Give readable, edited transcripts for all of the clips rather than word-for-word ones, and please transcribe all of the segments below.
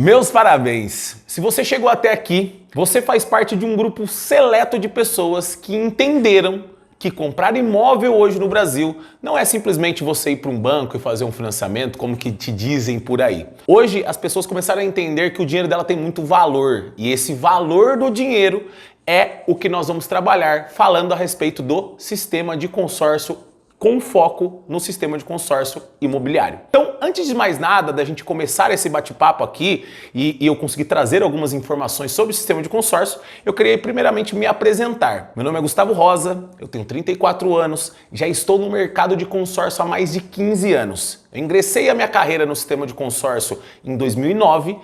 Meus parabéns! Se você chegou até aqui, você faz parte de um grupo seleto de pessoas que entenderam que comprar imóvel hoje no Brasil não é simplesmente você ir para um banco e fazer um financiamento, como que te dizem por aí. Hoje as pessoas começaram a entender que o dinheiro dela tem muito valor e esse valor do dinheiro é o que nós vamos trabalhar falando a respeito do sistema de consórcio com foco no sistema de consórcio imobiliário. Então, antes de mais nada, da gente começar esse bate-papo aqui e eu conseguir trazer algumas informações sobre o sistema de consórcio, eu queria primeiramente me apresentar. Meu nome é Gustavo Rosa, eu tenho 34 anos, já estou no mercado de consórcio há mais de 15 anos. Eu ingressei a minha carreira no sistema de consórcio em 2009,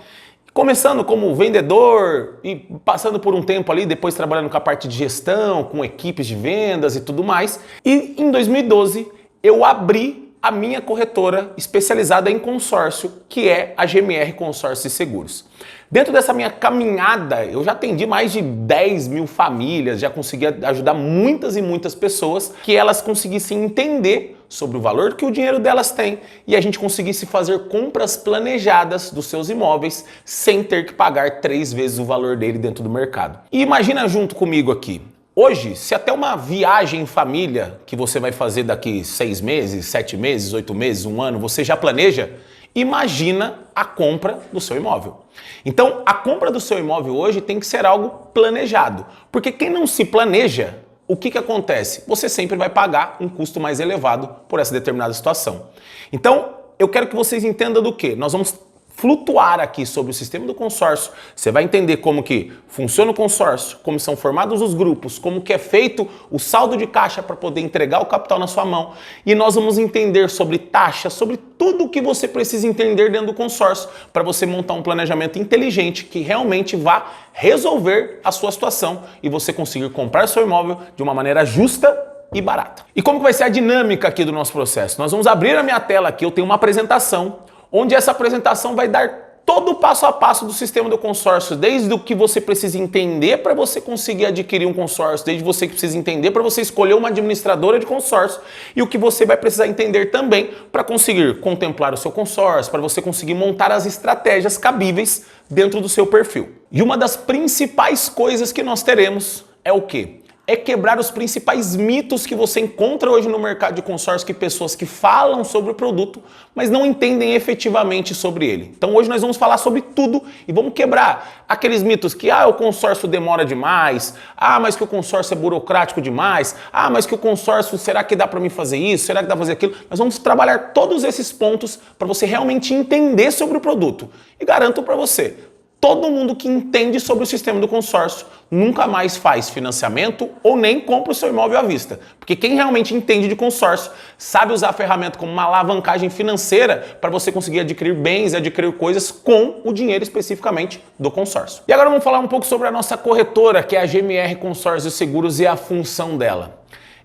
começando como vendedor e passando por um tempo ali, depois trabalhando com a parte de gestão, com equipes de vendas e tudo mais. E em 2012 eu abri a minha corretora especializada em consórcio, que é a GMR Consórcios e Seguros. Dentro dessa minha caminhada, eu já atendi mais de 10 mil famílias, já consegui ajudar muitas e muitas pessoas que elas conseguissem entender sobre o valor que o dinheiro delas tem e a gente conseguisse fazer compras planejadas dos seus imóveis sem ter que pagar 3 vezes o valor dele dentro do mercado. E imagina junto comigo aqui, hoje, se até uma viagem em família que você vai fazer daqui 6 meses, 7 meses, 8 meses, 1 ano, você já planeja, imagina a compra do seu imóvel. Então, a compra do seu imóvel hoje tem que ser algo planejado, porque quem não se planeja, o que acontece? Você sempre vai pagar um custo mais elevado por essa determinada situação. Então, eu quero que vocês entendam do quê? Nós vamos flutuar aqui sobre o sistema do consórcio. Você vai entender como que funciona o consórcio, como são formados os grupos, como que é feito o saldo de caixa para poder entregar o capital na sua mão. E nós vamos entender sobre taxa, sobre tudo o que você precisa entender dentro do consórcio para você montar um planejamento inteligente que realmente vá resolver a sua situação e você conseguir comprar seu imóvel de uma maneira justa e barata. E como que vai ser a dinâmica aqui do nosso processo? Nós vamos abrir a minha tela aqui, eu tenho uma apresentação onde essa apresentação vai dar todo o passo a passo do sistema do consórcio, desde o que você precisa entender para você conseguir adquirir um consórcio, desde você que precisa entender para você escolher uma administradora de consórcio e o que você vai precisar entender também para conseguir contemplar o seu consórcio, para você conseguir montar as estratégias cabíveis dentro do seu perfil. E uma das principais coisas que nós teremos é o quê? É quebrar os principais mitos que você encontra hoje no mercado de consórcio, que pessoas que falam sobre o produto, mas não entendem efetivamente sobre ele. Então hoje nós vamos falar sobre tudo e vamos quebrar aqueles mitos que o consórcio demora demais, mas que o consórcio é burocrático demais, mas que o consórcio, será que dá para mim fazer isso, será que dá para fazer aquilo? Nós vamos trabalhar todos esses pontos para você realmente entender sobre o produto. E garanto para você, todo mundo que entende sobre o sistema do consórcio nunca mais faz financiamento ou nem compra o seu imóvel à vista. Porque quem realmente entende de consórcio sabe usar a ferramenta como uma alavancagem financeira para você conseguir adquirir bens e adquirir coisas com o dinheiro especificamente do consórcio. E agora vamos falar um pouco sobre a nossa corretora, que é a GMR Consórcios e Seguros e a função dela.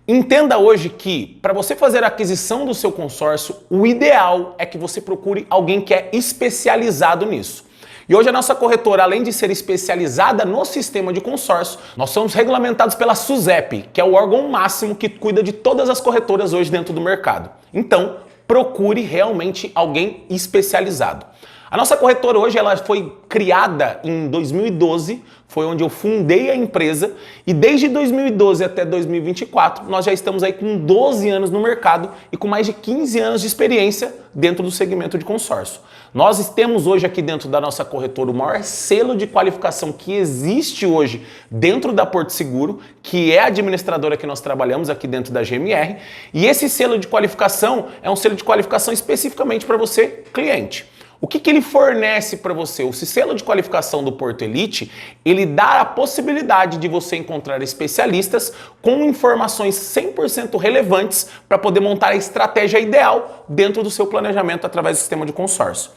Entenda hoje que, para você fazer a aquisição do seu consórcio, o ideal é que você procure alguém que é especializado nisso. E hoje a nossa corretora, além de ser especializada no sistema de consórcio, nós somos regulamentados pela SUSEP, que é o órgão máximo que cuida de todas as corretoras hoje dentro do mercado. Então, procure realmente alguém especializado. A nossa corretora hoje ela foi criada em 2012, foi onde eu fundei a empresa e desde 2012 até 2024 nós já estamos aí com 12 anos no mercado e com mais de 15 anos de experiência dentro do segmento de consórcio. Nós temos hoje aqui dentro da nossa corretora o maior selo de qualificação que existe hoje dentro da Porto Seguro, que é a administradora que nós trabalhamos aqui dentro da GMR, e esse selo de qualificação é um selo de qualificação especificamente para você, cliente. O que ele fornece para você? O selo de qualificação do Porto Elite, ele dá a possibilidade de você encontrar especialistas com informações 100% relevantes para poder montar a estratégia ideal dentro do seu planejamento através do sistema de consórcio.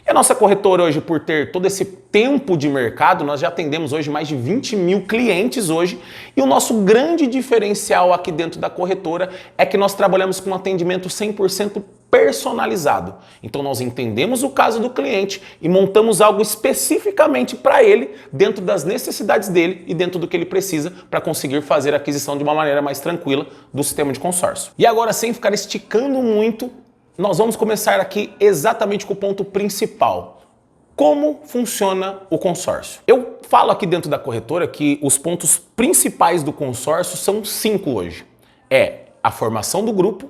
E a nossa corretora hoje, por ter todo esse tempo de mercado, nós já atendemos hoje mais de 20 mil clientes hoje e o nosso grande diferencial aqui dentro da corretora é que nós trabalhamos com um atendimento 100% personalizado. Então nós entendemos o caso do cliente e montamos algo especificamente para ele, dentro das necessidades dele e dentro do que ele precisa para conseguir fazer a aquisição de uma maneira mais tranquila do sistema de consórcio. E agora, sem ficar esticando muito, nós vamos começar aqui exatamente com o ponto principal. Como funciona o consórcio? Eu falo aqui dentro da corretora que os pontos principais do consórcio são 5 hoje. É a formação do grupo,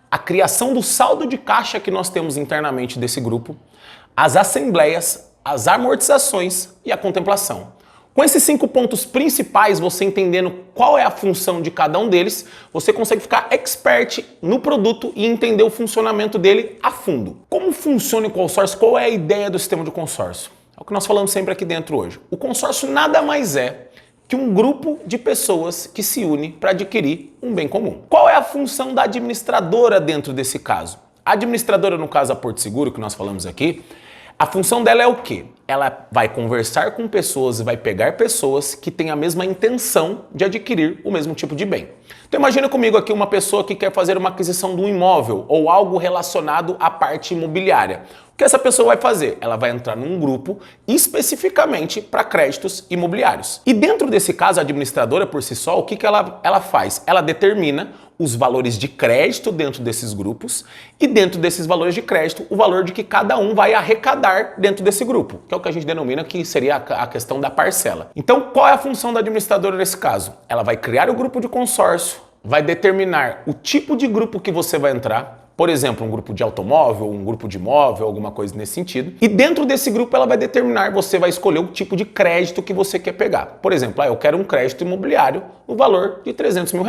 a criação do saldo de caixa que nós temos internamente desse grupo, as assembleias, as amortizações e a contemplação. Com esses 5 pontos principais, você entendendo qual é a função de cada um deles, você consegue ficar expert no produto e entender o funcionamento dele a fundo. Como funciona o consórcio? Qual é a ideia do sistema de consórcio? É o que nós falamos sempre aqui dentro hoje. O consórcio nada mais é que um grupo de pessoas que se une para adquirir um bem comum. Qual é a função da administradora dentro desse caso? A administradora, no caso a Porto Seguro, que nós falamos aqui, a função dela é o quê? Ela vai conversar com pessoas e vai pegar pessoas que têm a mesma intenção de adquirir o mesmo tipo de bem. Então imagina comigo aqui uma pessoa que quer fazer uma aquisição de um imóvel ou algo relacionado à parte imobiliária. O que essa pessoa vai fazer? Ela vai entrar num grupo especificamente para créditos imobiliários. E dentro desse caso, a administradora por si só, o que ela faz? Ela determina os valores de crédito dentro desses grupos e dentro desses valores de crédito, o valor de que cada um vai arrecadar dentro desse grupo, que é o que a gente denomina que seria a questão da parcela. Então, qual é a função da administradora nesse caso? Ela vai criar o grupo de consórcio, vai determinar o tipo de grupo que você vai entrar, por exemplo, um grupo de automóvel, um grupo de imóvel, alguma coisa nesse sentido. E dentro desse grupo ela vai determinar, você vai escolher o tipo de crédito que você quer pegar. Por exemplo, eu quero um crédito imobiliário no valor de R$300 mil.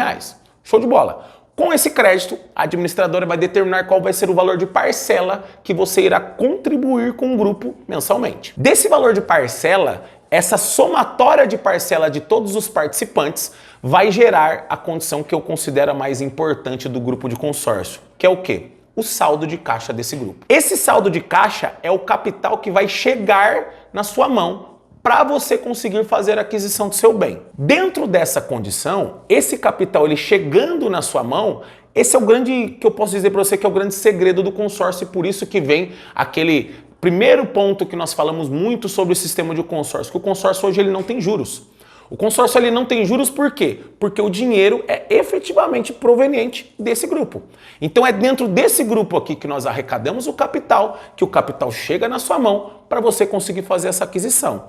Show de bola. Com esse crédito, a administradora vai determinar qual vai ser o valor de parcela que você irá contribuir com o grupo mensalmente. Desse valor de parcela, essa somatória de parcela de todos os participantes vai gerar a condição que eu considero a mais importante do grupo de consórcio, que é o quê? O saldo de caixa desse grupo. Esse saldo de caixa é o capital que vai chegar na sua mão para você conseguir fazer a aquisição do seu bem. Dentro dessa condição, esse capital ele chegando na sua mão, esse é o grande, que eu posso dizer para você que é o grande segredo do consórcio, e por isso que vem aquele primeiro ponto que nós falamos muito sobre o sistema de consórcio, que o consórcio hoje ele não tem juros. O consórcio ele não tem juros por quê? Porque o dinheiro é efetivamente proveniente desse grupo. Então é dentro desse grupo aqui que nós arrecadamos o capital, que o capital chega na sua mão para você conseguir fazer essa aquisição.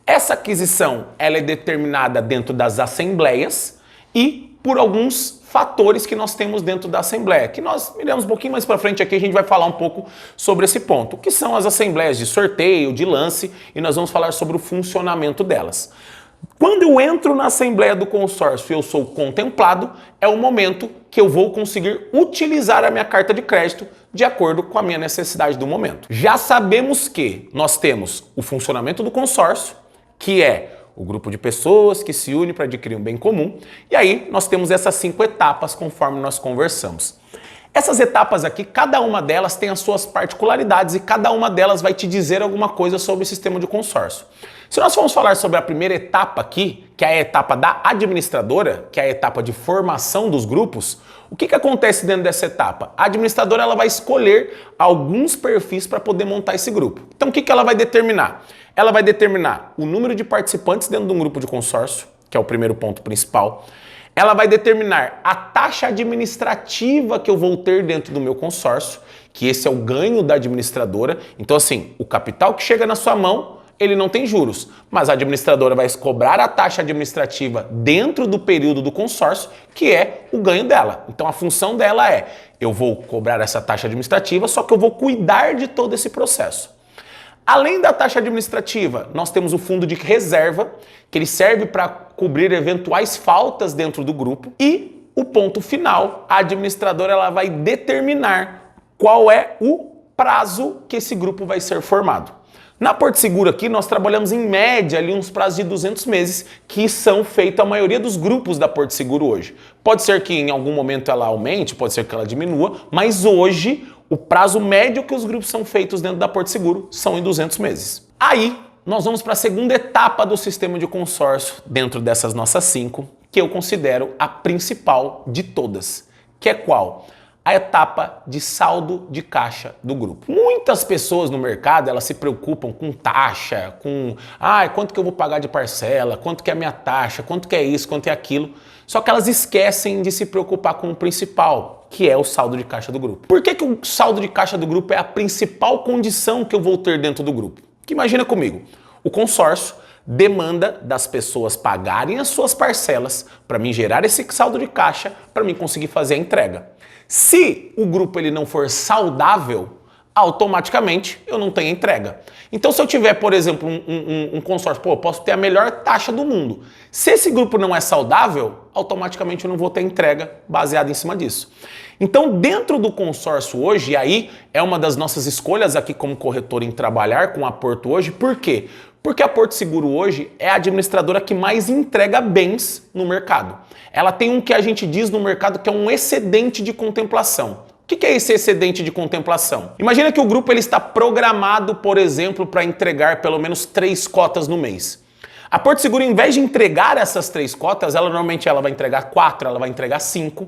Essa aquisição ela é determinada dentro das assembleias e por alguns fatores que nós temos dentro da assembleia, que nós iremos um pouquinho mais para frente aqui, a gente vai falar um pouco sobre esse ponto, que são as assembleias de sorteio, de lance, e nós vamos falar sobre o funcionamento delas. Quando eu entro na assembleia do consórcio e eu sou contemplado, é o momento que eu vou conseguir utilizar a minha carta de crédito de acordo com a minha necessidade do momento. Já sabemos que nós temos o funcionamento do consórcio, que é o grupo de pessoas que se une para adquirir um bem comum, e aí nós temos essas 5 etapas conforme nós conversamos. Essas etapas aqui, cada uma delas tem as suas particularidades e cada uma delas vai te dizer alguma coisa sobre o sistema de consórcio. Se nós formos falar sobre a primeira etapa aqui, que é a etapa da administradora, que é a etapa de formação dos grupos, o que acontece dentro dessa etapa? A administradora ela vai escolher alguns perfis para poder montar esse grupo. Então o que ela vai determinar? Ela vai determinar o número de participantes dentro de um grupo de consórcio, que é o primeiro ponto principal. Ela vai determinar a taxa administrativa que eu vou ter dentro do meu consórcio, que esse é o ganho da administradora. Então assim, o capital que chega na sua mão, ele não tem juros, mas a administradora vai cobrar a taxa administrativa dentro do período do consórcio, que é o ganho dela. Então a função dela é, eu vou cobrar essa taxa administrativa, só que eu vou cuidar de todo esse processo. Além da taxa administrativa, nós temos o fundo de reserva, que ele serve para cobrir eventuais faltas dentro do grupo. E o ponto final, a administradora ela vai determinar qual é o prazo que esse grupo vai ser formado. Na Porto Seguro aqui, nós trabalhamos em média ali uns prazos de 200 meses, que são feitos a maioria dos grupos da Porto Seguro hoje. Pode ser que em algum momento ela aumente, pode ser que ela diminua, mas hoje o prazo médio que os grupos são feitos dentro da Porto Seguro são em 200 meses. Aí, nós vamos para a segunda etapa do sistema de consórcio, dentro dessas nossas 5, que eu considero a principal de todas, que é qual? A etapa de saldo de caixa do grupo. Muitas pessoas no mercado, elas se preocupam com taxa, com quanto que eu vou pagar de parcela, quanto que é a minha taxa, quanto que é isso, quanto é aquilo. Só que elas esquecem de se preocupar com o principal, que é o saldo de caixa do grupo. Por que o saldo de caixa do grupo é a principal condição que eu vou ter dentro do grupo? Que imagina comigo, o consórcio demanda das pessoas pagarem as suas parcelas para mim gerar esse saldo de caixa para mim conseguir fazer a entrega. Se o grupo ele não for saudável, automaticamente eu não tenho entrega. Então se eu tiver, por exemplo, um consórcio, eu posso ter a melhor taxa do mundo. Se esse grupo não é saudável, automaticamente eu não vou ter entrega baseada em cima disso. Então dentro do consórcio hoje, e aí é uma das nossas escolhas aqui como corretor em trabalhar com a Porto hoje, por quê? Porque a Porto Seguro hoje é a administradora que mais entrega bens no mercado. Ela tem um que a gente diz no mercado que é um excedente de contemplação. O que é esse excedente de contemplação? Imagina que o grupo ele está programado, por exemplo, para entregar pelo menos 3 cotas no mês. A Porto Seguro, em vez de entregar essas 3 cotas, normalmente ela vai entregar 4, ela vai entregar 5.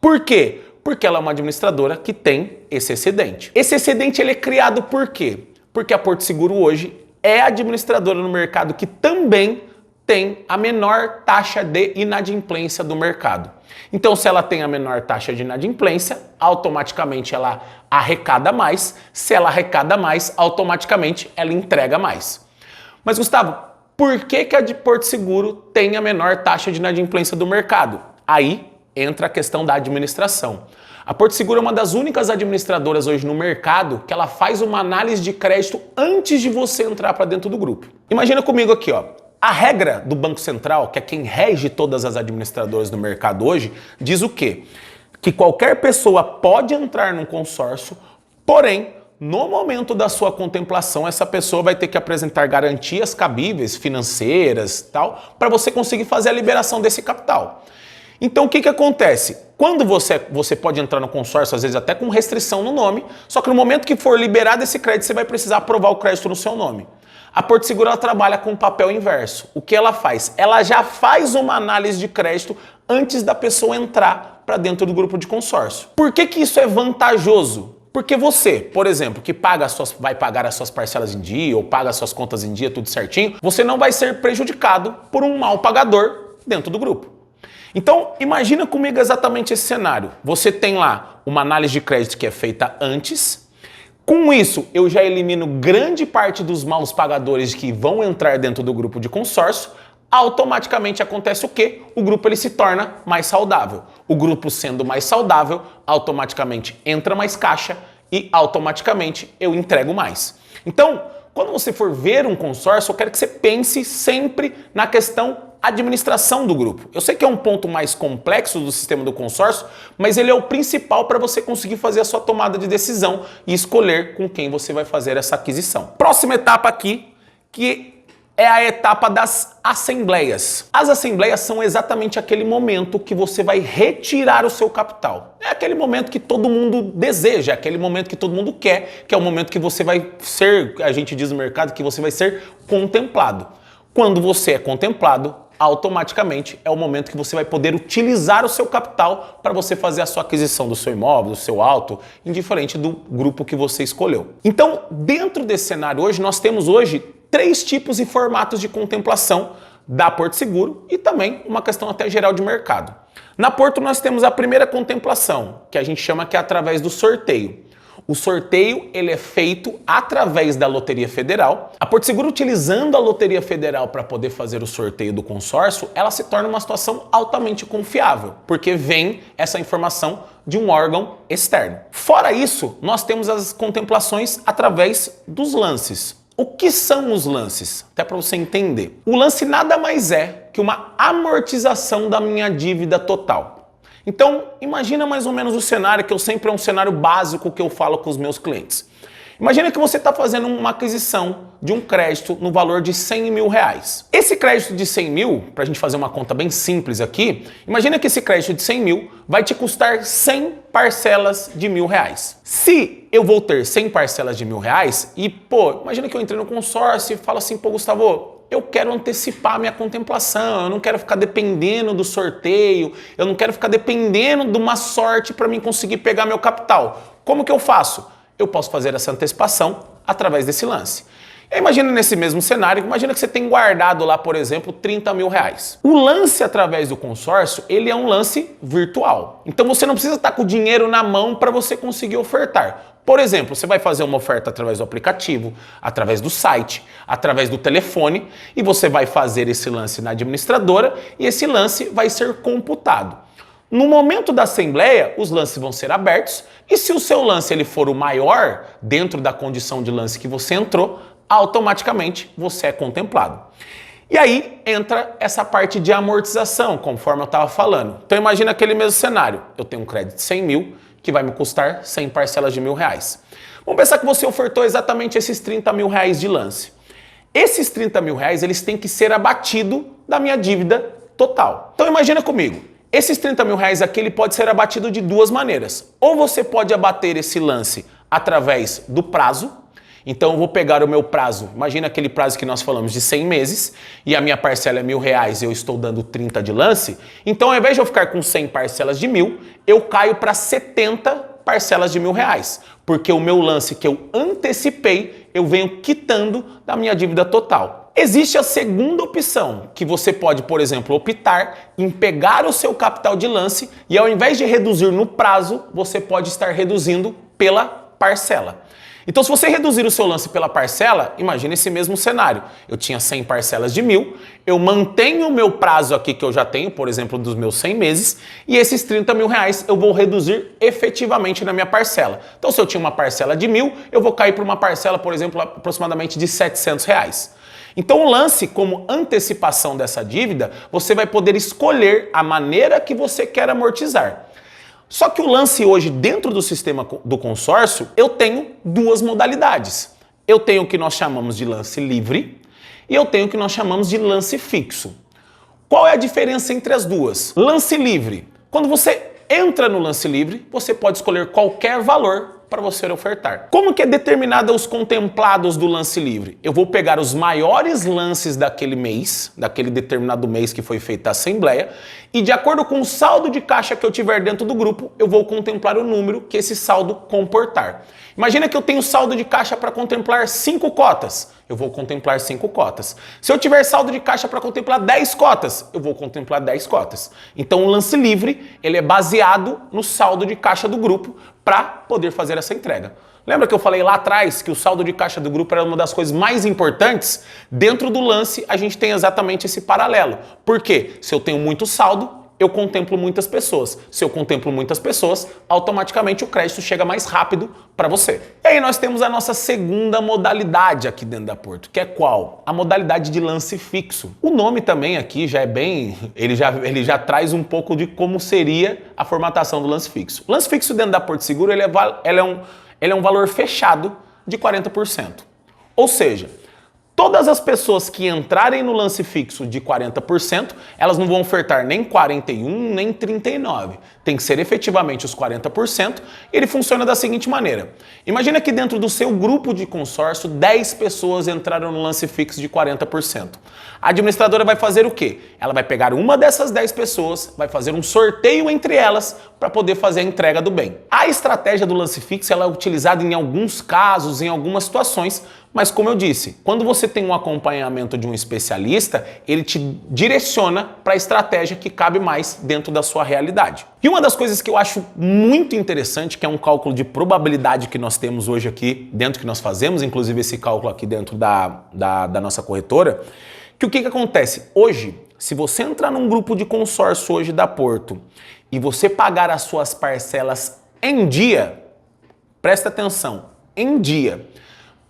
Por quê? Porque ela é uma administradora que tem esse excedente. Esse excedente ele é criado por quê? Porque a Porto Seguro hoje é a administradora no mercado que também tem a menor taxa de inadimplência do mercado. Então, se ela tem a menor taxa de inadimplência, automaticamente ela arrecada mais. Se ela arrecada mais, automaticamente ela entrega mais. Mas, Gustavo, por que a de Porto Seguro tem a menor taxa de inadimplência do mercado? Aí entra a questão da administração. A Porto Seguro é uma das únicas administradoras hoje no mercado que ela faz uma análise de crédito antes de você entrar para dentro do grupo. Imagina comigo aqui, ó. A regra do Banco Central, que é quem rege todas as administradoras do mercado hoje, diz o quê? Que qualquer pessoa pode entrar num consórcio, porém, no momento da sua contemplação, essa pessoa vai ter que apresentar garantias cabíveis, financeiras, tal, para você conseguir fazer a liberação desse capital. Então o que acontece? Quando você pode entrar no consórcio, às vezes até com restrição no nome, só que no momento que for liberado esse crédito, você vai precisar aprovar o crédito no seu nome. A Porto Seguro ela trabalha com o papel inverso. O que ela faz? Ela já faz uma análise de crédito antes da pessoa entrar para dentro do grupo de consórcio. Por que isso é vantajoso? Porque você, por exemplo, que vai pagar as suas parcelas em dia ou paga as suas contas em dia, tudo certinho, você não vai ser prejudicado por um mau pagador dentro do grupo. Então, imagina comigo exatamente esse cenário. Você tem lá uma análise de crédito que é feita antes. Com isso, eu já elimino grande parte dos maus pagadores que vão entrar dentro do grupo de consórcio. Automaticamente acontece o quê? O grupo ele se torna mais saudável. O grupo sendo mais saudável, automaticamente entra mais caixa e automaticamente eu entrego mais. Então, quando você for ver um consórcio, eu quero que você pense sempre na questão administração do grupo. Eu sei que é um ponto mais complexo do sistema do consórcio, mas ele é o principal para você conseguir fazer a sua tomada de decisão e escolher com quem você vai fazer essa aquisição. Próxima etapa aqui, que é a etapa das assembleias. As assembleias são exatamente aquele momento que você vai retirar o seu capital. É aquele momento que todo mundo deseja, é aquele momento que todo mundo quer, que é o momento que você vai ser, a gente diz no mercado, que você vai ser contemplado. Quando você é contemplado, automaticamente é o momento que você vai poder utilizar o seu capital para você fazer a sua aquisição do seu imóvel, do seu auto, indiferente do grupo que você escolheu. Então, dentro desse cenário hoje, nós temos hoje 3 tipos e formatos de contemplação da Porto Seguro e também uma questão até geral de mercado. Na Porto nós temos a primeira contemplação, que a gente chama que é através do sorteio. O sorteio ele é feito através da Loteria Federal. A Porto Seguro, utilizando a Loteria Federal para poder fazer o sorteio do consórcio, ela se torna uma situação altamente confiável, porque vem essa informação de um órgão externo. Fora isso, nós temos as contemplações através dos lances. O que são os lances? Até para você entender. O lance nada mais é que uma amortização da minha dívida total. Então, imagina mais ou menos o cenário, que sempre é um cenário básico que eu falo com os meus clientes. Imagina que você está fazendo uma aquisição de um crédito no valor de 100 mil reais. Esse crédito de 100 mil, para a gente fazer uma conta bem simples aqui, imagina que esse crédito de 100 mil vai te custar 100 parcelas de R$1.000. Se eu vou ter 100 parcelas de R$1.000 e, imagina que eu entrei no consórcio e falo assim, Gustavo, eu quero antecipar minha contemplação, eu não quero ficar dependendo do sorteio, eu não quero ficar dependendo de uma sorte para mim conseguir pegar meu capital. Como que eu faço? Eu posso fazer essa antecipação através desse lance. Imagina nesse mesmo cenário, imagina que você tem guardado lá, por exemplo, 30 mil reais. O lance através do consórcio, ele é um lance virtual. Então você não precisa estar com o dinheiro na mão para você conseguir ofertar. Por exemplo, você vai fazer uma oferta através do aplicativo, através do site, através do telefone, e você vai fazer esse lance na administradora e esse lance vai ser computado. No momento da assembleia, os lances vão ser abertos e se o seu lance ele for o maior dentro da condição de lance que você entrou, automaticamente você é contemplado. E aí entra essa parte de amortização, conforme eu estava falando. Então imagina aquele mesmo cenário. Eu tenho um crédito de 100 mil que vai me custar 100 parcelas de R$1.000. Vamos pensar que você ofertou exatamente esses 30 mil reais de lance. Esses 30 mil reais eles têm que ser abatidos da minha dívida total. Então imagina comigo. Esses 30 mil reais aqui ele pode ser abatido de duas maneiras. Ou você pode abater esse lance através do prazo. Então eu vou pegar o meu prazo, imagina aquele prazo que nós falamos de 100 meses e a minha parcela é R$1.000 e eu estou dando 30 de lance. Então ao invés de eu ficar com 100 parcelas de 1.000, eu caio para 70 parcelas de R$1.000. Porque o meu lance que eu antecipei, eu venho quitando da minha dívida total. Existe a segunda opção, que você pode, por exemplo, optar em pegar o seu capital de lance e ao invés de reduzir no prazo, você pode estar reduzindo pela parcela. Então, se você reduzir o seu lance pela parcela, imagine esse mesmo cenário. Eu tinha 100 parcelas de 1.000, eu mantenho o meu prazo aqui que eu já tenho, por exemplo, dos meus 100 meses, e esses 30 mil reais eu vou reduzir efetivamente na minha parcela. Então, se eu tinha uma parcela de 1.000, eu vou cair para uma parcela, por exemplo, aproximadamente de 700 reais. Então, o lance, como antecipação dessa dívida, você vai poder escolher a maneira que você quer amortizar. Só que o lance hoje, dentro do sistema do consórcio, eu tenho duas modalidades. Eu tenho o que nós chamamos de lance livre e eu tenho o que nós chamamos de lance fixo. Qual é a diferença entre as duas? Lance livre. Quando você entra no lance livre, você pode escolher qualquer valor para você ofertar. Como que é determinado os contemplados do lance livre? Eu vou pegar os maiores lances daquele mês, daquele determinado mês que foi feita a assembleia, e de acordo com o saldo de caixa que eu tiver dentro do grupo, eu vou contemplar o número que esse saldo comportar. Imagina que eu tenho saldo de caixa para contemplar 5 cotas. Eu vou contemplar 5 cotas. Se eu tiver saldo de caixa para contemplar 10 cotas, eu vou contemplar 10 cotas. Então o lance livre, ele é baseado no saldo de caixa do grupo para poder fazer essa entrega. Lembra que eu falei lá atrás que o saldo de caixa do grupo era uma das coisas mais importantes? Dentro do lance, a gente tem exatamente esse paralelo. Por quê? Se eu tenho muito saldo, eu contemplo muitas pessoas. Se eu contemplo muitas pessoas, automaticamente o crédito chega mais rápido para você. E aí nós temos a nossa segunda modalidade aqui dentro da Porto, que é qual? A modalidade de lance fixo. O nome também aqui já é bem... Ele já traz um pouco de como seria a formatação do lance fixo. O lance fixo dentro da Porto Seguro, ele é um valor fechado de 40%. Ou seja, todas as pessoas que entrarem no lance fixo de 40%, elas não vão ofertar nem 41, nem 39. Tem que ser efetivamente os 40%. Ele funciona da seguinte maneira. Imagina que dentro do seu grupo de consórcio, 10 pessoas entraram no lance fixo de 40%. A administradora vai fazer o quê? Ela vai pegar uma dessas 10 pessoas, vai fazer um sorteio entre elas para poder fazer a entrega do bem. A estratégia do lance fixo ela é utilizada em alguns casos, em algumas situações, mas como eu disse, quando você tem um acompanhamento de um especialista, ele te direciona para a estratégia que cabe mais dentro da sua realidade. E uma das coisas que eu acho muito interessante, que é um cálculo de probabilidade que nós temos hoje aqui, dentro que nós fazemos, inclusive esse cálculo aqui dentro da nossa corretora, que o que acontece? Hoje, se você entrar num grupo de consórcio hoje da Porto e você pagar as suas parcelas em dia, presta atenção, em dia.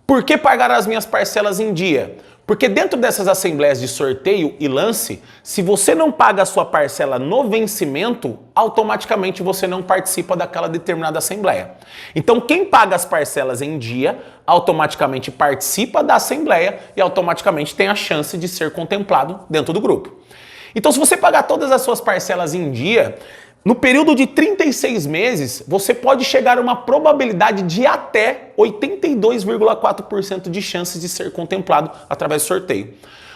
Por que pagar as minhas parcelas em dia? Porque dentro dessas assembleias de sorteio e lance, se você não paga a sua parcela no vencimento, automaticamente você não participa daquela determinada assembleia. Então quem paga as parcelas em dia, automaticamente participa da assembleia e automaticamente tem a chance de ser contemplado dentro do grupo. Então se você pagar todas as suas parcelas em dia, no período de 36 meses, você pode chegar a uma probabilidade de até 82,4% de chances de ser contemplado através do sorteio.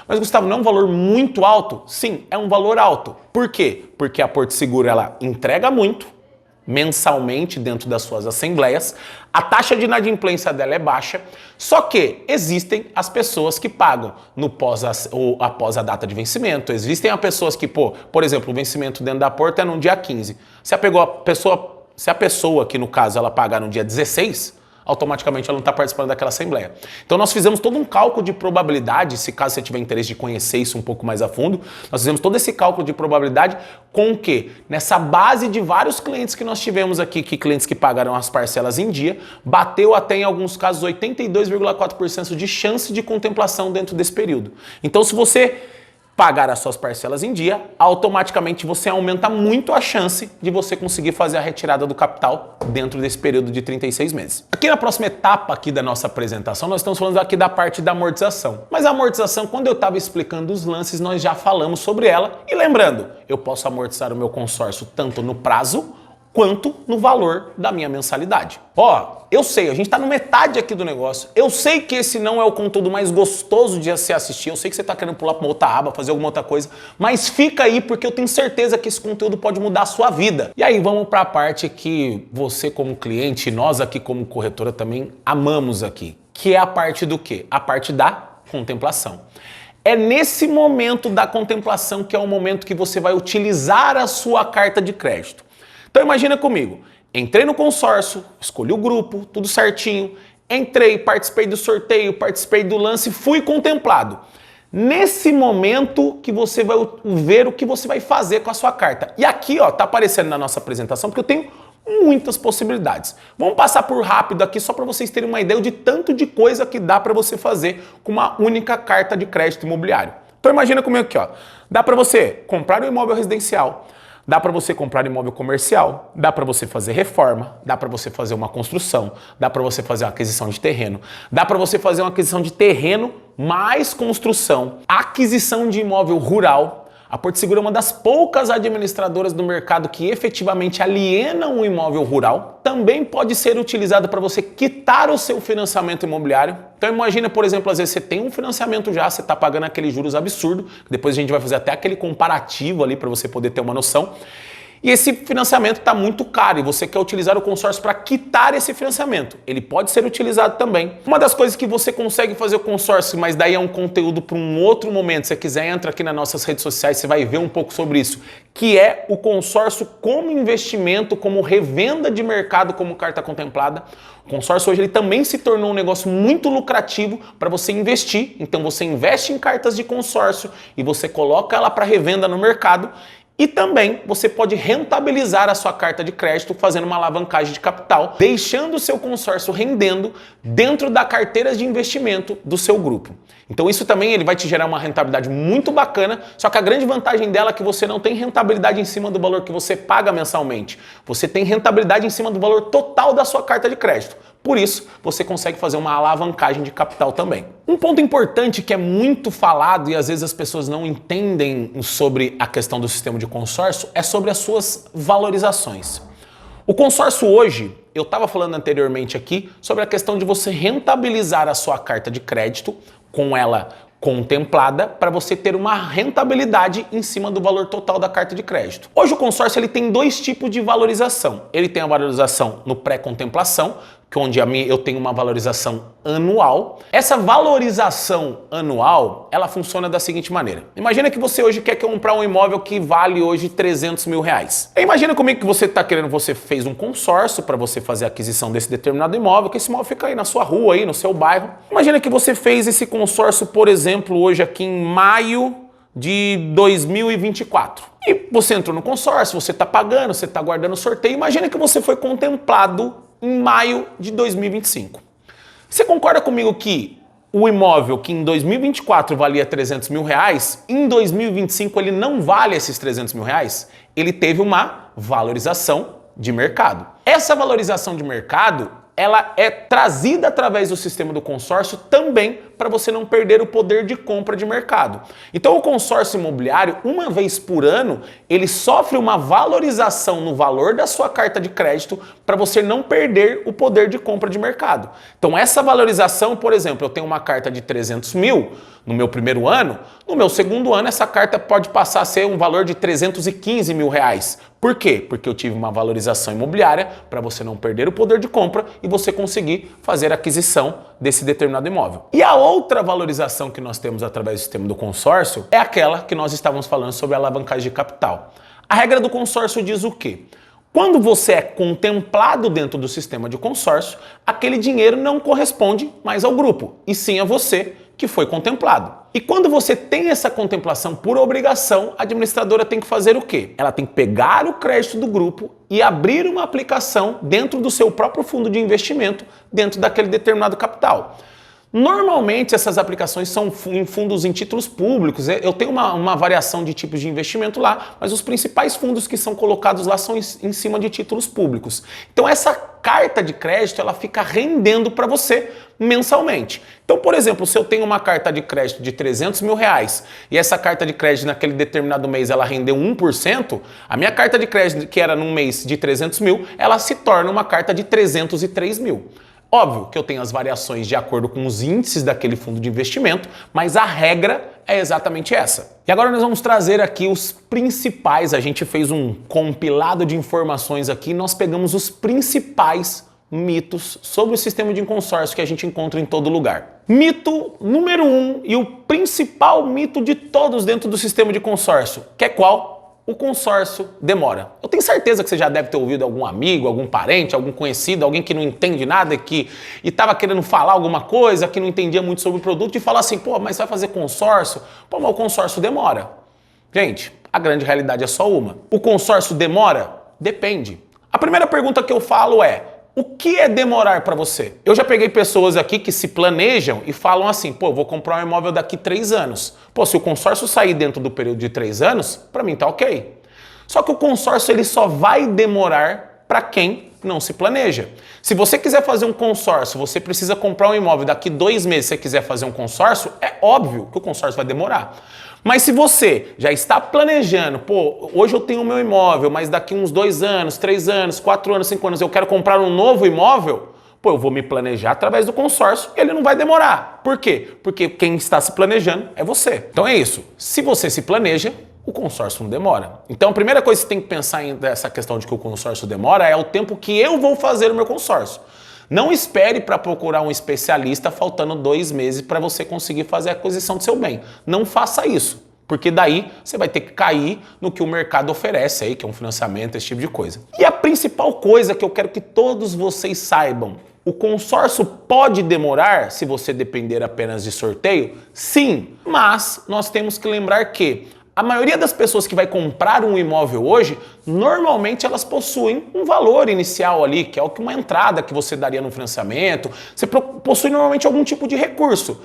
Mas, Gustavo, não é um valor muito alto? Sim, é um valor alto. Por quê? Porque a Porto Seguro ela entrega muito, mensalmente dentro das suas assembleias, a taxa de inadimplência dela é baixa, só que existem as pessoas que pagam no ou após a data de vencimento, existem as pessoas que, por exemplo, o vencimento dentro da Porto é no dia 15. Se a pessoa que no caso ela pagar no dia 16, automaticamente ela não está participando daquela assembleia. Então nós fizemos todo um cálculo de probabilidade, se caso você tiver interesse de conhecer isso um pouco mais a fundo, nós fizemos todo esse cálculo de probabilidade com o quê? Nessa base de vários clientes que nós tivemos aqui, que clientes que pagaram as parcelas em dia, bateu até em alguns casos 82,4% de chance de contemplação dentro desse período. Então se você pagar as suas parcelas em dia, automaticamente você aumenta muito a chance de você conseguir fazer a retirada do capital dentro desse período de 36 meses. Aqui na próxima etapa aqui da nossa apresentação, nós estamos falando aqui da parte da amortização. Mas a amortização, quando eu estava explicando os lances, nós já falamos sobre ela. E lembrando, eu posso amortizar o meu consórcio tanto no prazo quanto no valor da minha mensalidade. Ó, eu sei, a gente tá no metade aqui do negócio, eu sei que esse não é o conteúdo mais gostoso de se assistir, eu sei que você tá querendo pular pra uma outra aba, fazer alguma outra coisa, mas fica aí porque eu tenho certeza que esse conteúdo pode mudar a sua vida. E aí vamos pra parte que você como cliente, nós aqui como corretora também amamos aqui, que é a parte do quê? A parte da contemplação. É nesse momento da contemplação que é o momento que você vai utilizar a sua carta de crédito. Então imagina comigo, entrei no consórcio, escolhi o grupo, tudo certinho, entrei, participei do sorteio, participei do lance, fui contemplado. Nesse momento que você vai ver o que você vai fazer com a sua carta. E aqui, ó, tá aparecendo na nossa apresentação porque eu tenho muitas possibilidades. Vamos passar por rápido aqui só para vocês terem uma ideia de tanto de coisa que dá para você fazer com uma única carta de crédito imobiliário. Então imagina comigo aqui, ó. Dá para você comprar um imóvel residencial, dá para você comprar imóvel comercial, dá para você fazer reforma, dá para você fazer uma construção, dá para você fazer uma aquisição de terreno, dá para você fazer uma aquisição de terreno mais construção, aquisição de imóvel rural. A Porto Seguro é uma das poucas administradoras do mercado que efetivamente alienam o imóvel rural. Também pode ser utilizado para você quitar o seu financiamento imobiliário. Então imagina, por exemplo, às vezes você tem um financiamento já, você está pagando aqueles juros absurdos, depois a gente vai fazer até aquele comparativo ali para você poder ter uma noção. E esse financiamento está muito caro e você quer utilizar o consórcio para quitar esse financiamento. Ele pode ser utilizado também. Uma das coisas que você consegue fazer o consórcio, mas daí é um conteúdo para um outro momento, se você quiser, entra aqui nas nossas redes sociais, você vai ver um pouco sobre isso, que é o consórcio como investimento, como revenda de mercado, como carta contemplada. O consórcio hoje ele também se tornou um negócio muito lucrativo para você investir. Então você investe em cartas de consórcio e você coloca ela para revenda no mercado. E também você pode rentabilizar a sua carta de crédito fazendo uma alavancagem de capital, deixando o seu consórcio rendendo dentro da carteira de investimento do seu grupo. Então isso também ele vai te gerar uma rentabilidade muito bacana, só que a grande vantagem dela é que você não tem rentabilidade em cima do valor que você paga mensalmente. Você tem rentabilidade em cima do valor total da sua carta de crédito. Por isso, você consegue fazer uma alavancagem de capital também. Um ponto importante que é muito falado e às vezes as pessoas não entendem sobre a questão do sistema de consórcio é sobre as suas valorizações. O consórcio hoje, eu estava falando anteriormente aqui sobre a questão de você rentabilizar a sua carta de crédito com ela contemplada para você ter uma rentabilidade em cima do valor total da carta de crédito. Hoje o consórcio ele tem dois tipos de valorização. Ele tem a valorização no pré-contemplação, onde eu tenho uma valorização anual. Essa valorização anual, ela funciona da seguinte maneira. Imagina que você hoje quer comprar um imóvel que vale hoje 300 mil reais. Imagina comigo que você está querendo, você fez um consórcio para você fazer a aquisição desse determinado imóvel, que esse imóvel fica aí na sua rua, aí no seu bairro. Imagina que você fez esse consórcio, por exemplo, hoje aqui em maio de 2024. E você entrou no consórcio, você está pagando, você está guardando o sorteio. Imagina que você foi contemplado em maio de 2025. Você concorda comigo que o imóvel que em 2024 valia 300 mil reais, em 2025 ele não vale esses 300 mil reais? Ele teve uma valorização de mercado. Essa valorização de mercado, ela é trazida através do sistema do consórcio também para você não perder o poder de compra de mercado. Então o consórcio imobiliário, uma vez por ano, ele sofre uma valorização no valor da sua carta de crédito para você não perder o poder de compra de mercado. Então essa valorização, por exemplo, eu tenho uma carta de 300 mil no meu primeiro ano, no meu segundo ano essa carta pode passar a ser um valor de 315 mil reais. Por quê? Porque eu tive uma valorização imobiliária para você não perder o poder de compra e você conseguir fazer a aquisição desse determinado imóvel. E a outra valorização que nós temos através do sistema do consórcio é aquela que nós estávamos falando sobre a alavancagem de capital. A regra do consórcio diz o quê? Quando você é contemplado dentro do sistema de consórcio, aquele dinheiro não corresponde mais ao grupo, e sim a você que foi contemplado. E quando você tem essa contemplação por obrigação, a administradora tem que fazer o quê? Ela tem que pegar o crédito do grupo e abrir uma aplicação dentro do seu próprio fundo de investimento, dentro daquele determinado capital. Normalmente essas aplicações são em fundos em títulos públicos. Eu tenho uma variação de tipos de investimento lá, mas os principais fundos que são colocados lá são em cima de títulos públicos. Então essa carta de crédito ela fica rendendo para você mensalmente. Então, por exemplo, se eu tenho uma carta de crédito de 300 mil reais e essa carta de crédito naquele determinado mês ela rendeu 1%, a minha carta de crédito que era num mês de 300 mil, ela se torna uma carta de 303 mil. Óbvio que eu tenho as variações de acordo com os índices daquele fundo de investimento, mas a regra é exatamente essa. E agora nós vamos trazer aqui os principais, a gente fez um compilado de informações aqui, nós pegamos os principais mitos sobre o sistema de consórcio que a gente encontra em todo lugar. Mito número 1 e o principal mito de todos dentro do sistema de consórcio, que é qual? O consórcio demora. Eu tenho certeza que você já deve ter ouvido algum amigo, algum parente, algum conhecido, alguém que não entende nada e estava querendo falar alguma coisa, que não entendia muito sobre o produto e falar assim, pô, mas vai fazer consórcio? Pô, mas o consórcio demora. Gente, a grande realidade é só uma. O consórcio demora? Depende. A primeira pergunta que eu falo é, o que é demorar para você? Eu já peguei pessoas aqui que se planejam e falam assim, pô, eu vou comprar um imóvel daqui 3 anos. Pô, se o consórcio sair dentro do período de 3 anos, para mim tá ok. Só que o consórcio ele só vai demorar para quem não se planeja. Se você quiser fazer um consórcio, você precisa comprar um imóvel daqui 2 meses, se você quiser fazer um consórcio, é óbvio que o consórcio vai demorar. Mas se você já está planejando, pô, hoje eu tenho o meu imóvel, mas daqui uns 2 anos, 3 anos, 4 anos, 5 anos eu quero comprar um novo imóvel, pô, eu vou me planejar através do consórcio e ele não vai demorar. Por quê? Porque quem está se planejando é você. Então é isso. Se você se planeja, o consórcio não demora. Então a primeira coisa que você tem que pensar nessa questão de que o consórcio demora é o tempo que eu vou fazer o meu consórcio. Não espere para procurar um especialista faltando 2 meses para você conseguir fazer a aquisição do seu bem. Não faça isso, porque daí você vai ter que cair no que o mercado oferece aí, que é um financiamento, esse tipo de coisa. E a principal coisa que eu quero que todos vocês saibam, o consórcio pode demorar se você depender apenas de sorteio? Sim, mas nós temos que lembrar que a maioria das pessoas que vai comprar um imóvel hoje, normalmente elas possuem um valor inicial ali, que é uma entrada que você daria no financiamento. Você possui normalmente algum tipo de recurso.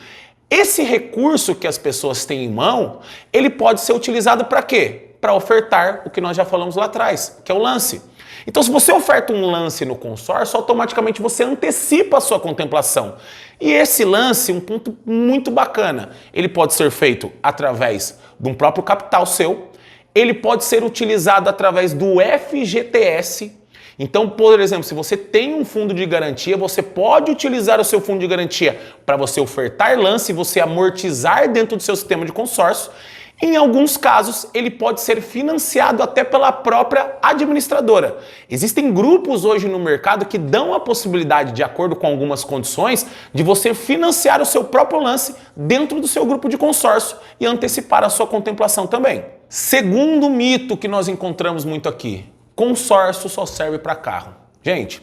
Esse recurso que as pessoas têm em mão, ele pode ser utilizado para quê? Para ofertar o que nós já falamos lá atrás, que é o lance. Então, se você oferta um lance no consórcio, automaticamente você antecipa a sua contemplação. E esse lance, um ponto muito bacana, ele pode ser feito através de um próprio capital seu, ele pode ser utilizado através do FGTS. Então, por exemplo, se você tem um fundo de garantia, você pode utilizar o seu fundo de garantia para você ofertar lance e você amortizar dentro do seu sistema de consórcio. Em alguns casos, ele pode ser financiado até pela própria administradora. Existem grupos hoje no mercado que dão a possibilidade, de acordo com algumas condições, de você financiar o seu próprio lance dentro do seu grupo de consórcio e antecipar a sua contemplação também. Segundo mito que nós encontramos muito aqui, consórcio só serve para carro. Gente,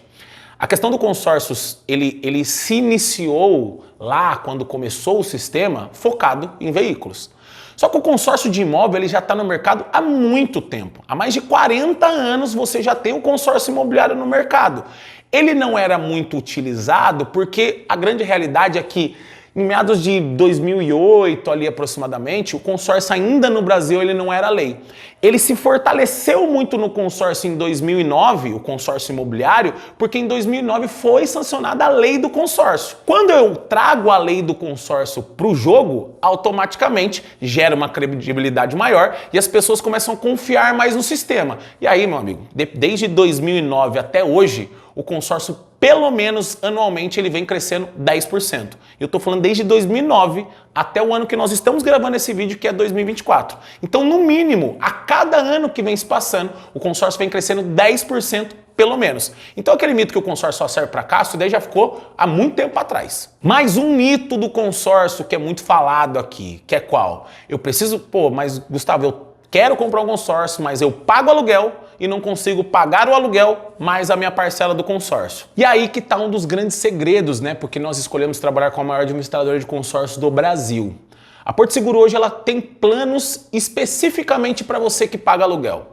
a questão do consórcio, ele se iniciou lá quando começou o sistema focado em veículos. Só que o consórcio de imóvel ele já está no mercado há muito tempo. Há mais de 40 anos você já tem o consórcio imobiliário no mercado. Ele não era muito utilizado porque a grande realidade é que em meados de 2008, ali aproximadamente, o consórcio ainda no Brasil ele não era lei. Ele se fortaleceu muito no consórcio em 2009, o consórcio imobiliário, porque em 2009 foi sancionada a lei do consórcio. Quando eu trago a lei do consórcio para o jogo, automaticamente gera uma credibilidade maior e as pessoas começam a confiar mais no sistema. E aí, meu amigo, desde 2009 até hoje, o consórcio, pelo menos anualmente, ele vem crescendo 10%. Eu estou falando desde 2009 até o ano que nós estamos gravando esse vídeo, que é 2024. Então, no mínimo, a cada ano que vem se passando, o consórcio vem crescendo 10%, pelo menos. Então, aquele mito que o consórcio só serve para cá, isso daí já ficou há muito tempo atrás. Mais um mito do consórcio que é muito falado aqui, que é qual? Eu preciso, mas Gustavo, eu quero comprar um consórcio, mas eu pago aluguel e não consigo pagar o aluguel mais a minha parcela do consórcio. E aí que está um dos grandes segredos, né? Porque nós escolhemos trabalhar com a maior administradora de consórcio do Brasil. A Porto Seguro hoje ela tem planos especificamente para você que paga aluguel.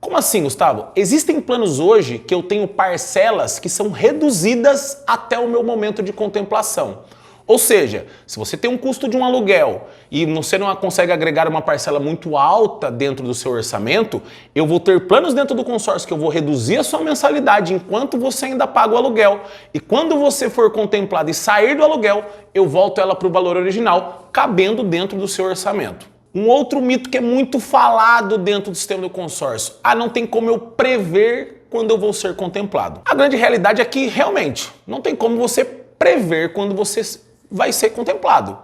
Como assim, Gustavo? Existem planos hoje que eu tenho parcelas que são reduzidas até o meu momento de contemplação. Ou seja, se você tem um custo de um aluguel e você não consegue agregar uma parcela muito alta dentro do seu orçamento, eu vou ter planos dentro do consórcio que eu vou reduzir a sua mensalidade enquanto você ainda paga o aluguel. E quando você for contemplado e sair do aluguel, eu volto ela para o valor original, cabendo dentro do seu orçamento. Um outro mito que é muito falado dentro do sistema do consórcio. Não tem como eu prever quando eu vou ser contemplado. A grande realidade é que realmente não tem como você prever quando você vai ser contemplado.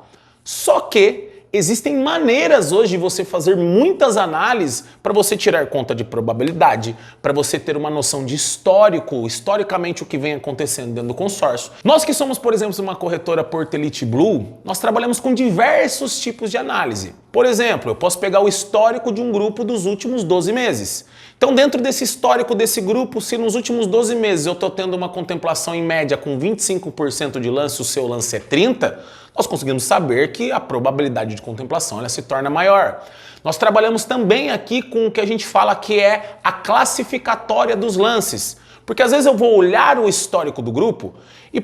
Só que existem maneiras hoje de você fazer muitas análises para você tirar conta de probabilidade, para você ter uma noção de historicamente o que vem acontecendo dentro do consórcio. Nós que somos, por exemplo, uma corretora Porto Elite Blue, nós trabalhamos com diversos tipos de análise. Por exemplo, eu posso pegar o histórico de um grupo dos últimos 12 meses. Então, dentro desse histórico desse grupo, se nos últimos 12 meses eu estou tendo uma contemplação em média com 25% de lance, o seu lance é 30%, nós conseguimos saber que a probabilidade de contemplação ela se torna maior. Nós trabalhamos também aqui com o que a gente fala que é a classificatória dos lances. Porque às vezes eu vou olhar o histórico do grupo e,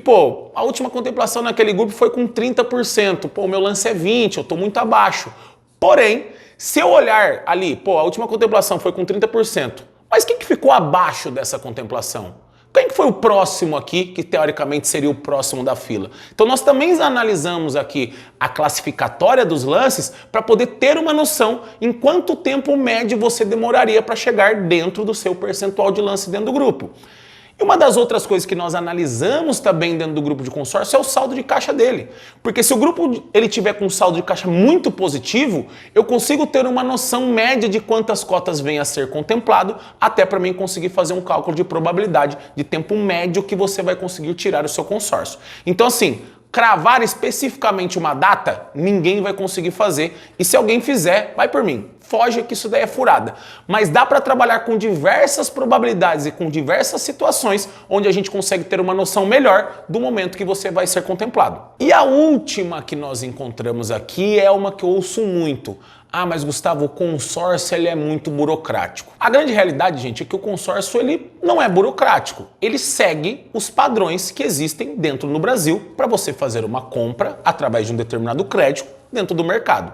a última contemplação naquele grupo foi com 30%. O meu lance é 20%, eu estou muito abaixo. Porém, se eu olhar ali, a última contemplação foi com 30%, mas quem que ficou abaixo dessa contemplação? Quem que foi o próximo aqui, que teoricamente seria o próximo da fila? Então nós também analisamos aqui a classificatória dos lances para poder ter uma noção em quanto tempo médio você demoraria para chegar dentro do seu percentual de lance dentro do grupo. E uma das outras coisas que nós analisamos também dentro do grupo de consórcio é o saldo de caixa dele. Porque se o grupo ele tiver com um saldo de caixa muito positivo, eu consigo ter uma noção média de quantas cotas vem a ser contemplado, até para mim conseguir fazer um cálculo de probabilidade de tempo médio que você vai conseguir tirar o seu consórcio. Então assim, cravar especificamente uma data, ninguém vai conseguir fazer. E se alguém fizer, vai por mim. Foge que isso daí é furada. Mas dá para trabalhar com diversas probabilidades e com diversas situações onde a gente consegue ter uma noção melhor do momento que você vai ser contemplado. E a última que nós encontramos aqui é uma que eu ouço muito. Mas Gustavo, o consórcio ele é muito burocrático. A grande realidade, gente, é que o consórcio ele não é burocrático. Ele segue os padrões que existem dentro do Brasil para você fazer uma compra através de um determinado crédito dentro do mercado.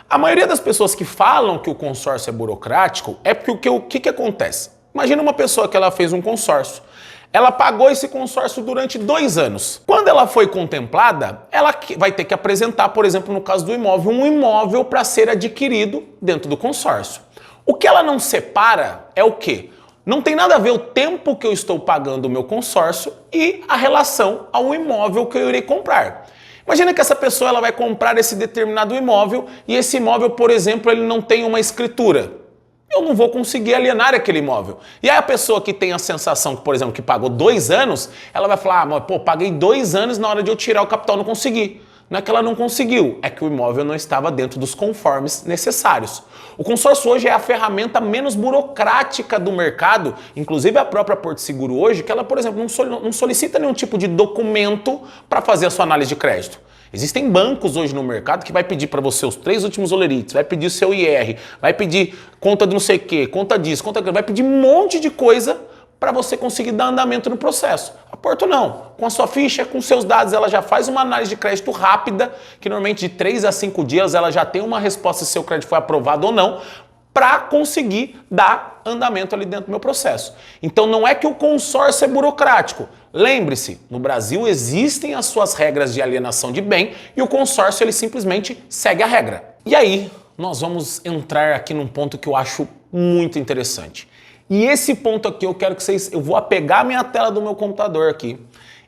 A maioria das pessoas que falam que o consórcio é burocrático é porque o que acontece? Imagina uma pessoa que ela fez um consórcio. Ela pagou esse consórcio durante 2 anos. Quando ela foi contemplada, ela vai ter que apresentar, por exemplo, no caso do imóvel, um imóvel para ser adquirido dentro do consórcio. O que ela não separa é o quê? Não tem nada a ver o tempo que eu estou pagando o meu consórcio e a relação ao imóvel que eu irei comprar. Imagina que essa pessoa ela vai comprar esse determinado imóvel e esse imóvel, por exemplo, ele não tem uma escritura. Eu não vou conseguir alienar aquele imóvel. E aí a pessoa que tem a sensação, que, por exemplo, que pagou 2 anos, ela vai falar, mas paguei 2 anos na hora de eu tirar o capital, não consegui. Não é que ela não conseguiu, é que o imóvel não estava dentro dos conformes necessários. O consórcio hoje é a ferramenta menos burocrática do mercado, inclusive a própria Porto Seguro hoje, que ela, por exemplo, não solicita nenhum tipo de documento para fazer a sua análise de crédito. Existem bancos hoje no mercado que vai pedir para você os 3 últimos olerites, vai pedir o seu IR, vai pedir conta de não sei o quê, conta disso, conta daquilo, vai pedir um monte de coisa para você conseguir dar andamento no processo. A Porto não. Com a sua ficha, com seus dados, ela já faz uma análise de crédito rápida, que normalmente de 3 a 5 dias ela já tem uma resposta se seu crédito foi aprovado ou não, para conseguir dar andamento ali dentro do meu processo. Então não é que o consórcio é burocrático. Lembre-se, no Brasil existem as suas regras de alienação de bem e o consórcio ele simplesmente segue a regra. E aí nós vamos entrar aqui num ponto que eu acho muito interessante. E esse ponto aqui eu quero que vocês... Eu vou apegar a minha tela do meu computador aqui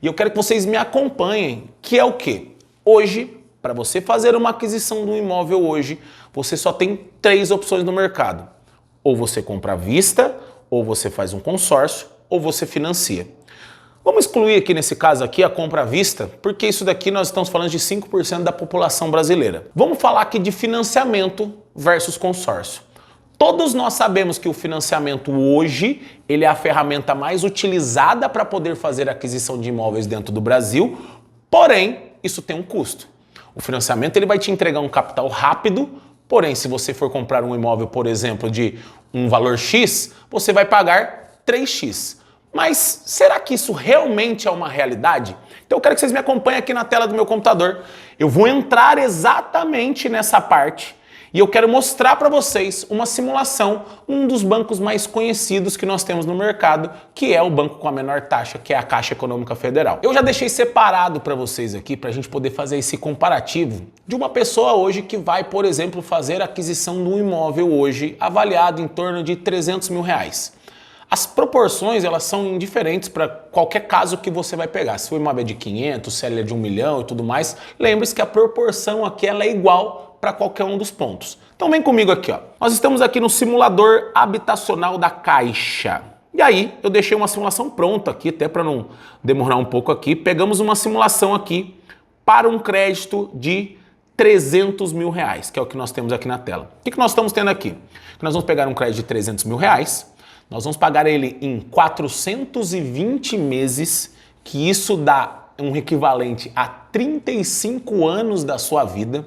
e eu quero que vocês me acompanhem, que é o quê? Hoje, para você fazer uma aquisição de um imóvel hoje, você só tem 3 opções no mercado. Ou você compra à vista, ou você faz um consórcio, ou você financia. Vamos excluir aqui nesse caso aqui a compra à vista, porque isso daqui nós estamos falando de 5% da população brasileira. Vamos falar aqui de financiamento versus consórcio. Todos nós sabemos que o financiamento hoje, ele é a ferramenta mais utilizada para poder fazer aquisição de imóveis dentro do Brasil, porém, isso tem um custo. O financiamento ele vai te entregar um capital rápido, porém, se você for comprar um imóvel, por exemplo, de um valor X, você vai pagar 3x. Mas será que isso realmente é uma realidade? Então eu quero que vocês me acompanhem aqui na tela do meu computador. Eu vou entrar exatamente nessa parte e eu quero mostrar para vocês uma simulação, um dos bancos mais conhecidos que nós temos no mercado, que é o banco com a menor taxa, que é a Caixa Econômica Federal. Eu já deixei separado para vocês aqui para a gente poder fazer esse comparativo de uma pessoa hoje que vai, por exemplo, fazer a aquisição de um imóvel hoje avaliado em torno de 300 mil reais. As proporções, elas são indiferentes para qualquer caso que você vai pegar. Se o imóvel é de 500, se ele é de 1 milhão e tudo mais, lembre-se que a proporção aqui ela é igual para qualquer um dos pontos. Então vem comigo aqui, ó. Nós estamos aqui no simulador habitacional da Caixa. E aí, eu deixei uma simulação pronta aqui, até para não demorar um pouco aqui. Pegamos uma simulação aqui para um crédito de 300 mil reais, que é o que nós temos aqui na tela. O que nós estamos tendo aqui? Nós vamos pegar um crédito de 300 mil reais, nós vamos pagar ele em 420 meses, que isso dá um equivalente a 35 anos da sua vida.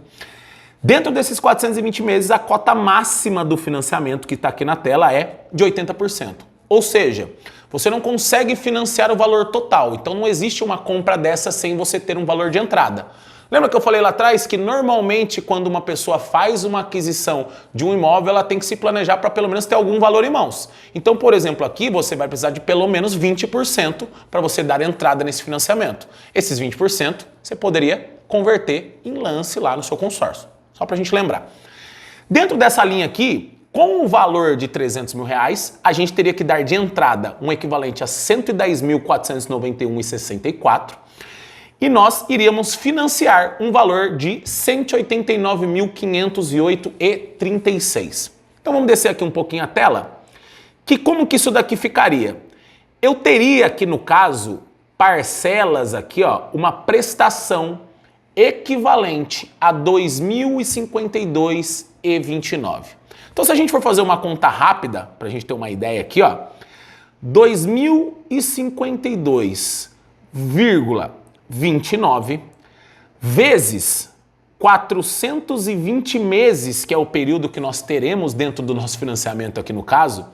Dentro desses 420 meses, a cota máxima do financiamento que está aqui na tela é de 80%. Ou seja, você não consegue financiar o valor total, então não existe uma compra dessa sem você ter um valor de entrada. Lembra que eu falei lá atrás que normalmente quando uma pessoa faz uma aquisição de um imóvel, ela tem que se planejar para pelo menos ter algum valor em mãos. Então, por exemplo, aqui você vai precisar de pelo menos 20% para você dar entrada nesse financiamento. Esses 20% você poderia converter em lance lá no seu consórcio. Só para a gente lembrar. Dentro dessa linha aqui, com o valor de 300 mil reais, a gente teria que dar de entrada um equivalente a 110.491,64 e nós iríamos financiar um valor de 189.508,36. Então vamos descer aqui um pouquinho a tela, que como que isso daqui ficaria? Eu teria aqui no caso parcelas aqui, ó, uma prestação equivalente a R$ 2.052,29. Então se a gente for fazer uma conta rápida, para a gente ter uma ideia aqui, ó, 2.052,29 vezes 420 meses, que é o período que nós teremos dentro do nosso financiamento aqui no caso,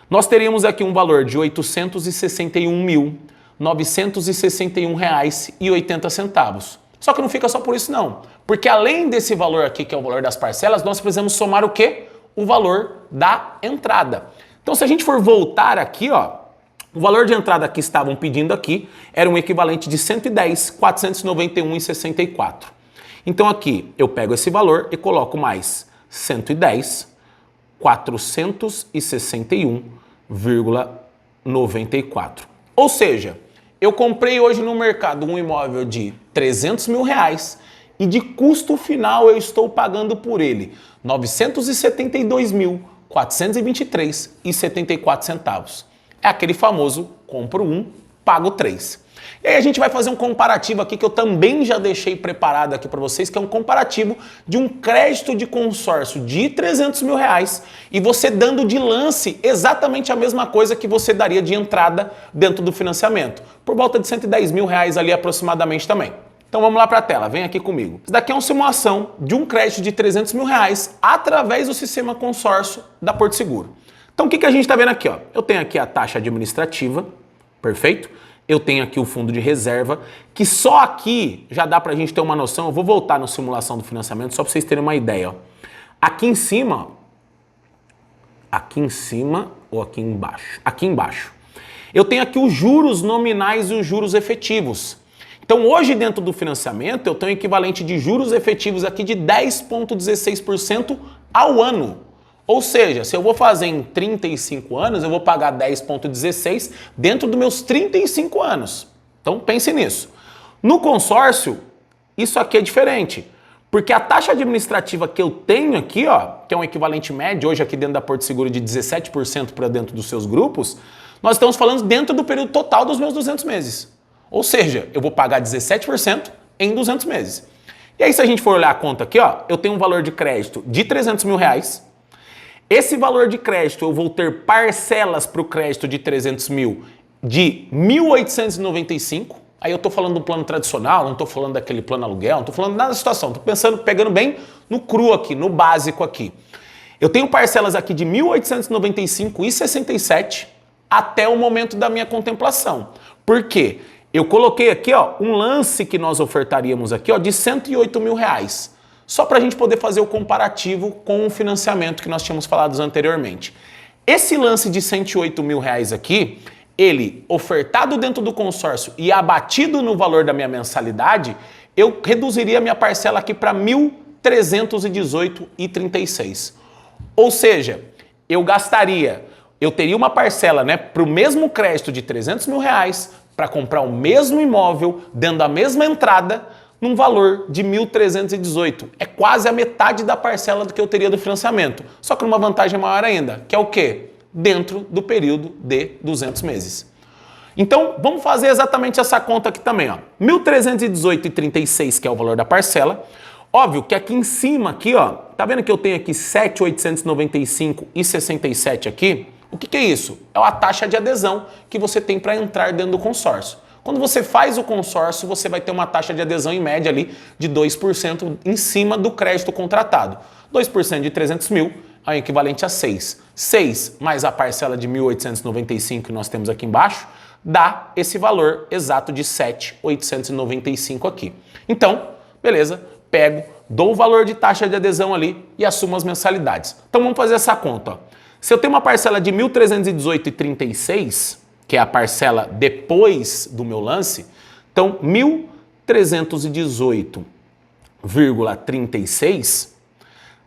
nós teríamos aqui um valor de R$ 861.961,80. Só que não fica só por isso não, porque além desse valor aqui, que é o valor das parcelas, nós precisamos somar o quê? O valor da entrada. Então se a gente for voltar aqui, ó, o valor de entrada que estavam pedindo aqui era um equivalente de 110.491,64. Então aqui eu pego esse valor e coloco mais 110.461,94. Ou seja, eu comprei hoje no mercado um imóvel de 300 mil reais e de custo final eu estou pagando por ele R$ 972.423,74. É aquele famoso compro 1, pago 3. E aí a gente vai fazer um comparativo aqui que eu também já deixei preparado aqui para vocês, que é um comparativo de um crédito de consórcio de 300 mil reais e você dando de lance exatamente a mesma coisa que você daria de entrada dentro do financiamento, por volta de 110 mil reais ali aproximadamente também. Então vamos lá para a tela, vem aqui comigo. Isso daqui é uma simulação de um crédito de 300 mil reais através do sistema consórcio da Porto Seguro. Então o que a gente está vendo aqui? Ó? Eu tenho aqui a taxa administrativa, perfeito? Eu tenho aqui o fundo de reserva, que só aqui já dá para a gente ter uma noção. Eu vou voltar na simulação do financiamento só para vocês terem uma ideia. Ó. Aqui em cima ou aqui embaixo? Aqui embaixo. Eu tenho aqui os juros nominais e os juros efetivos. Então hoje dentro do financiamento eu tenho equivalente de juros efetivos aqui de 10,16% ao ano. Ou seja, se eu vou fazer em 35 anos, eu vou pagar 10,16 dentro dos meus 35 anos. Então pense nisso. No consórcio, isso aqui é diferente. Porque a taxa administrativa que eu tenho aqui, ó, que é um equivalente médio hoje aqui dentro da Porto Seguro de 17% para dentro dos seus grupos, nós estamos falando dentro do período total dos meus 200 meses. Ou seja, eu vou pagar 17% em 200 meses. E aí se a gente for olhar a conta aqui, ó, eu tenho um valor de crédito de 300 mil reais. Esse valor de crédito, eu vou ter parcelas para o crédito de 300 mil de 1.895. Aí eu estou falando do plano tradicional, não estou falando daquele plano aluguel, não estou falando nada da situação. Estou pensando, pegando bem no cru aqui, no básico aqui. Eu tenho parcelas aqui de 1.895,67 até o momento da minha contemplação. Por quê? Eu coloquei aqui um lance que nós ofertaríamos aqui de 108 mil reais. Só para a gente poder fazer o comparativo com o financiamento que nós tínhamos falado anteriormente. Esse lance de 108 mil reais aqui, ele ofertado dentro do consórcio e abatido no valor da minha mensalidade, eu reduziria a minha parcela aqui para 1.318,36. Ou seja, eu teria uma parcela para o mesmo crédito de 300 mil reais para comprar o mesmo imóvel, dando a mesma entrada, num valor de 1.318. É quase a metade da parcela do que eu teria do financiamento. Só que numa vantagem maior ainda, que é o quê? Dentro do período de 200 meses. Então, vamos fazer exatamente essa conta aqui também. 1.318,36, que é o valor da parcela. Óbvio que aqui em cima, aqui, tá vendo que eu tenho aqui 7.895,67 aqui? O que é isso? É a taxa de adesão que você tem para entrar dentro do consórcio. Quando você faz o consórcio, você vai ter uma taxa de adesão em média ali de 2% em cima do crédito contratado. 2% de 300 mil é equivalente a 6. 6 mais a parcela de 1.895 que nós temos aqui embaixo, dá esse valor exato de 7.895 aqui. Então, beleza, pego, dou o valor de taxa de adesão ali e assumo as mensalidades. Então vamos fazer essa conta. Se eu tenho uma parcela de 1.318,36, que é a parcela depois do meu lance, então 1.318,36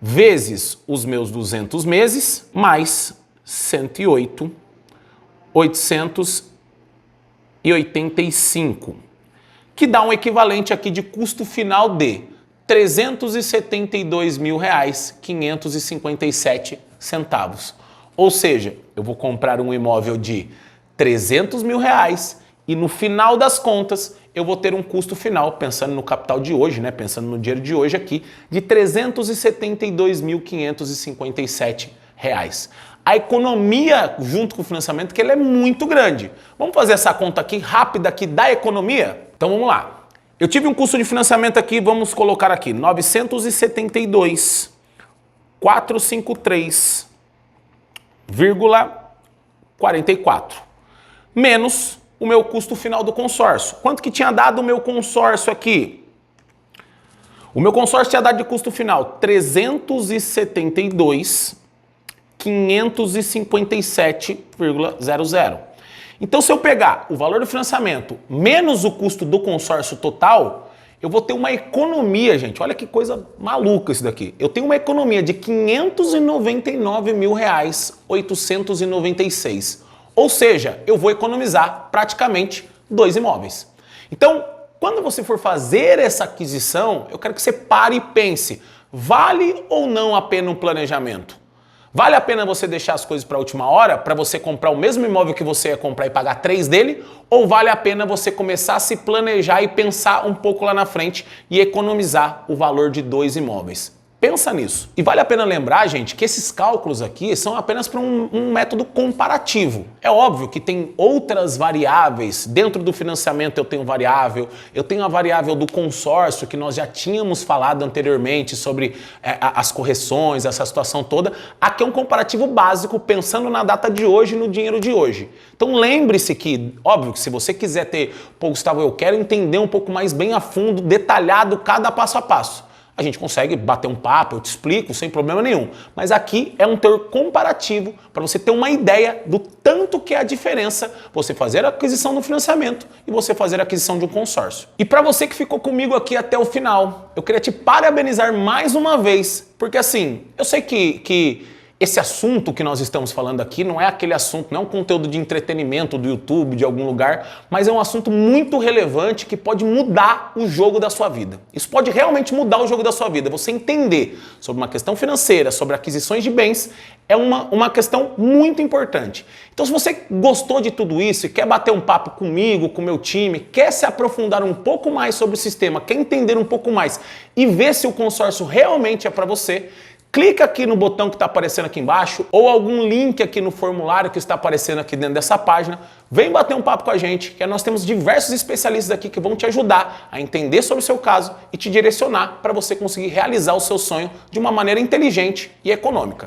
vezes os meus 200 meses, mais 108,885, que dá um equivalente aqui de custo final de R$ 372.557 centavos. Ou seja, eu vou comprar um imóvel de 300 mil reais e no final das contas eu vou ter um custo final, pensando no capital de hoje, pensando no dinheiro de hoje aqui, de R$ 372.557 reais. A economia junto com o financiamento que ele é muito grande. Vamos fazer essa conta aqui rápida aqui da economia? Então vamos lá. Eu tive um custo de financiamento aqui, vamos colocar aqui, 972.453,44 menos o meu custo final do consórcio. Quanto que tinha dado o meu consórcio aqui? O meu consórcio tinha dado de custo final 372.557,00. Então, se eu pegar o valor do financiamento menos o custo do consórcio total, eu vou ter uma economia, gente. Olha que coisa maluca isso daqui. Eu tenho uma economia de R$ 599.896. Ou seja, eu vou economizar praticamente 2 imóveis. Então, quando você for fazer essa aquisição, eu quero que você pare e pense, vale ou não a pena um planejamento? Vale a pena você deixar as coisas para a última hora, para você comprar o mesmo imóvel que você ia comprar e pagar 3 dele? Ou vale a pena você começar a se planejar e pensar um pouco lá na frente e economizar o valor de 2 imóveis? Pensa nisso. E vale a pena lembrar, gente, que esses cálculos aqui são apenas para um método comparativo. É óbvio que tem outras variáveis. Dentro do financiamento eu tenho a variável do consórcio, que nós já tínhamos falado anteriormente sobre as correções, essa situação toda. Aqui é um comparativo básico, pensando na data de hoje e no dinheiro de hoje. Então lembre-se que, óbvio, que se você quiser ter, pô, Gustavo, eu quero entender um pouco mais bem a fundo, detalhado, cada passo a passo. A gente consegue bater um papo, eu te explico sem problema nenhum. Mas aqui é um teor comparativo para você ter uma ideia do tanto que é a diferença você fazer a aquisição do financiamento e você fazer a aquisição de um consórcio. E para você que ficou comigo aqui até o final, eu queria te parabenizar mais uma vez, porque assim, eu sei que esse assunto que nós estamos falando aqui não é aquele assunto, não é um conteúdo de entretenimento do YouTube, de algum lugar, mas é um assunto muito relevante que pode mudar o jogo da sua vida. Isso pode realmente mudar o jogo da sua vida. Você entender sobre uma questão financeira, sobre aquisições de bens, é uma questão muito importante. Então, se você gostou de tudo isso e quer bater um papo comigo, com o meu time, quer se aprofundar um pouco mais sobre o sistema, quer entender um pouco mais e ver se o consórcio realmente é para você, clica aqui no botão que está aparecendo aqui embaixo ou algum link aqui no formulário que está aparecendo aqui dentro dessa página. Vem bater um papo com a gente, que nós temos diversos especialistas aqui que vão te ajudar a entender sobre o seu caso e te direcionar para você conseguir realizar o seu sonho de uma maneira inteligente e econômica.